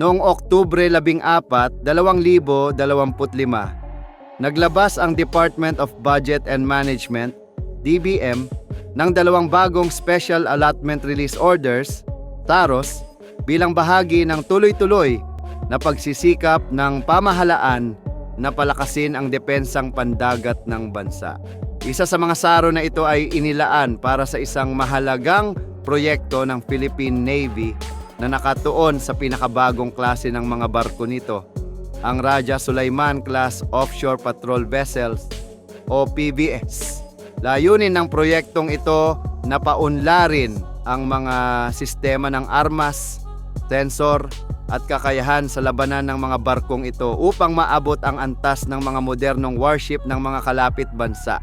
Noong Oktubre 14, 2025, naglabas ang Department of Budget and Management, DBM, ng dalawang bagong Special Allotment Release Orders, TAROS, bilang bahagi ng tuloy-tuloy na pagsisikap ng pamahalaan na palakasin ang depensang pandagat ng bansa. Isa sa mga saro na ito ay inilaan para sa isang mahalagang proyekto ng Philippine Navy na nakatuon sa pinakabagong klase ng mga barko nito, ang Raja Sulaiman Class Offshore Patrol Vessels o PVS. Layunin ng proyektong ito na paunlarin ang mga sistema ng armas, sensor at kakayahan sa labanan ng mga barkong ito upang maabot ang antas ng mga modernong warship ng mga kalapit bansa.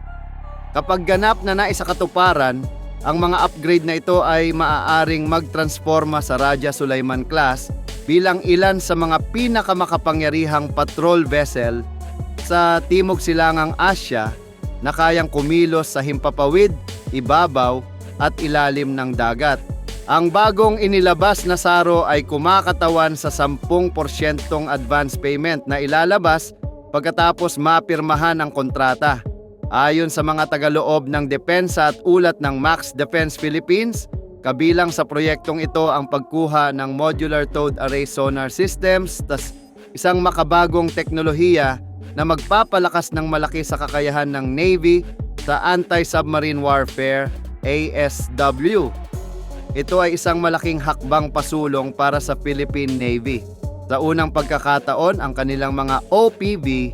Kapag ganap na naisakatuparan, ang mga upgrade na ito ay maaaring magtransforma sa Raja Sulaiman Class bilang ilan sa mga pinakamakapangyarihang patrol vessel sa Timog Silangang Asya na kayang kumilos sa himpapawid, ibabaw at ilalim ng dagat. Ang bagong inilabas na saro ay kumakatawan sa 10% advance payment na ilalabas pagkatapos mapirmahan ang kontrata. Ayon sa mga tagaloob ng depensa at ulat ng Max Defense Philippines, kabilang sa proyektong ito ang pagkuha ng Modular Towed Array Sonar Systems, isang makabagong teknolohiya na magpapalakas ng malaki sa kakayahan ng Navy sa Anti-Submarine Warfare, ASW. Ito ay isang malaking hakbang pasulong para sa Philippine Navy. Sa unang pagkakataon, ang kanilang mga OPV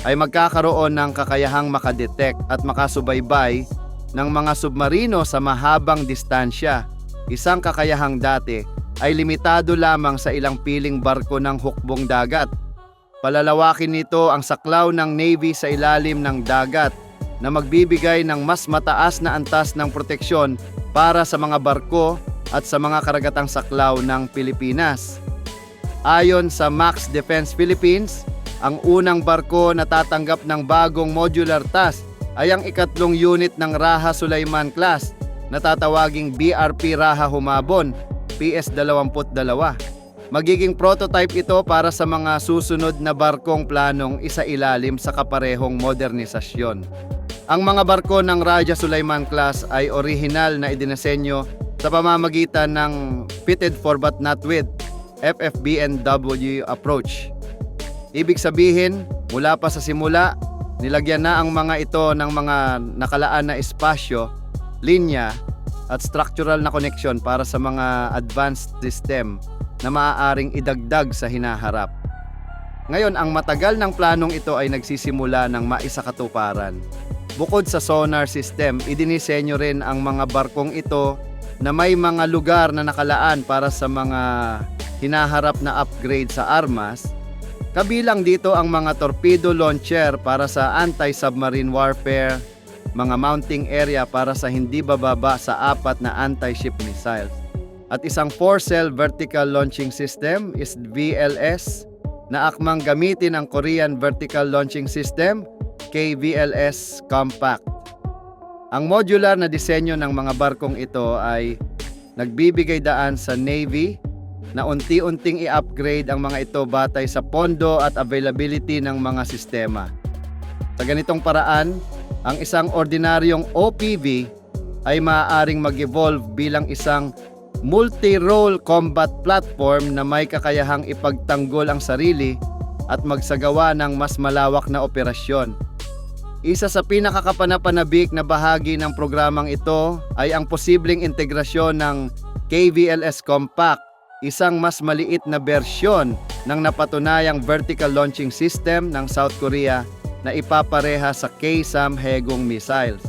ay magkakaroon ng kakayahang makadetect at makasubaybay ng mga submarino sa mahabang distansya. Isang kakayahang dati ay limitado lamang sa ilang piling barko ng hukbong dagat. Palalawakin nito ang saklaw ng Navy sa ilalim ng dagat na magbibigay ng mas mataas na antas ng proteksyon para sa mga barko at sa mga karagatang saklaw ng Pilipinas. Ayon sa Max Defense Philippines, ang unang barko na tatanggap ng bagong modular task ay ang ikatlong unit ng Raja Sulaiman Class na tatawaging BRP Raja Humabon, PS-22. Magiging prototype ito para sa mga susunod na barkong planong isailalim sa kaparehong modernisasyon. Ang mga barko ng Raja Sulaiman Class ay orihinal na idinasenyo sa pamamagitan ng fitted for but not with FFB&W approach. Ibig sabihin, mula pa sa simula, nilagyan na ang mga ito ng mga nakalaan na espasyo, linya at structural na connection para sa mga advanced system na maaaring idagdag sa hinaharap. Ngayon, ang matagal ng planong ito ay nagsisimula ng maisakatuparan. Bukod sa sonar system, idinisenyo rin ang mga barkong ito na may mga lugar na nakalaan para sa mga hinaharap na upgrade sa armas. Kabilang dito ang mga torpedo launcher para sa anti-submarine warfare, mga mounting area para sa hindi bababa sa 4 na anti-ship missiles, at isang 4-cell vertical launching system is VLS na akmang gamitin ang Korean Vertical Launching System, KVLS Compact. Ang modular na disenyo ng mga barkong ito ay nagbibigay daan sa Navy na unti-unting i-upgrade ang mga ito batay sa pondo at availability ng mga sistema. Sa ganitong paraan, ang isang ordinaryong OPV ay maaaring mag-evolve bilang isang multi-role combat platform na may kakayahang ipagtanggol ang sarili at magsagawa ng mas malawak na operasyon. Isa sa pinakakapanapanabik na bahagi ng programang ito ay ang posibleng integrasyon ng KVLS Compact, isang mas maliit na bersyon ng napatunayang vertical launching system ng South Korea na ipapareha sa KSAM Haegong missiles.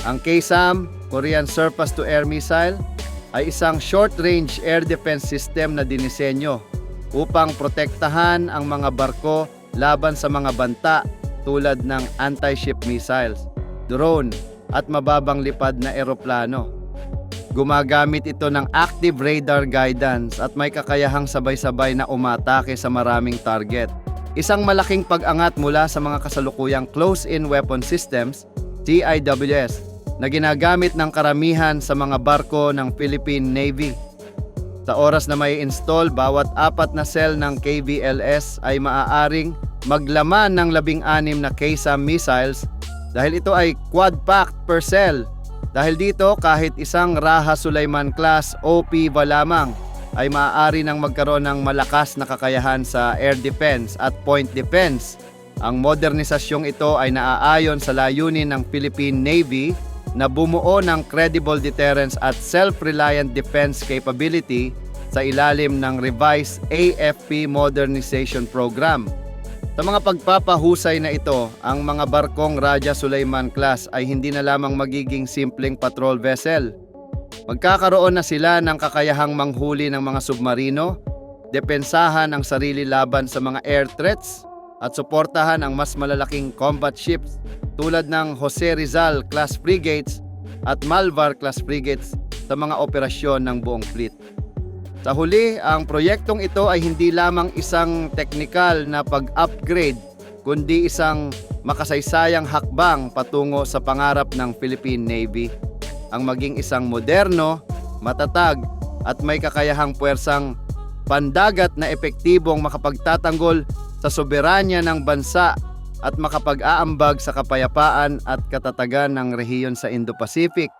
Ang KSAM, Korean Surface-to-Air Missile, ay isang short-range air defense system na dinisenyo upang protektahan ang mga barko laban sa mga banta tulad ng anti-ship missiles, drone at mababang lipad na eroplano. Gumagamit ito ng active radar guidance at may kakayahang sabay-sabay na umatake sa maraming target. Isang malaking pag-angat mula sa mga kasalukuyang close-in weapon systems, CIWS, na ginagamit ng karamihan sa mga barko ng Philippine Navy. Sa oras na may install, bawat 4 na cell ng KVLS ay maaaring maglaman ng 16 na KSAM missiles dahil ito ay quad-packed per cell. Dahil dito, kahit isang Raha Sulaiman class OP-va lamang ay maaari nang magkaroon ng malakas na kakayahan sa air defense at point defense. Ang modernisasyong ito ay naaayon sa layunin ng Philippine Navy na bumuo ng credible deterrence at self-reliant defense capability sa ilalim ng revised AFP Modernization Program. Sa mga pagpapahusay na ito, ang mga barkong Raja Sulaiman class ay hindi na lamang magiging simpleng patrol vessel. Magkakaroon na sila ng kakayahang manghuli ng mga submarino, depensahan ang sarili laban sa mga air threats, at suportahan ang mas malalaking combat ships tulad ng Jose Rizal class frigates at Malvar class frigates sa mga operasyon ng buong fleet. Sa huli, ang proyektong ito ay hindi lamang isang teknikal na pag-upgrade, kundi isang makasaysayang hakbang patungo sa pangarap ng Philippine Navy, ang maging isang moderno, matatag at may kakayahang puwersang pandagat na epektibong makapagtatanggol sa soberanya ng bansa at makapag-aambag sa kapayapaan at katatagan ng rehiyon sa Indo-Pacific.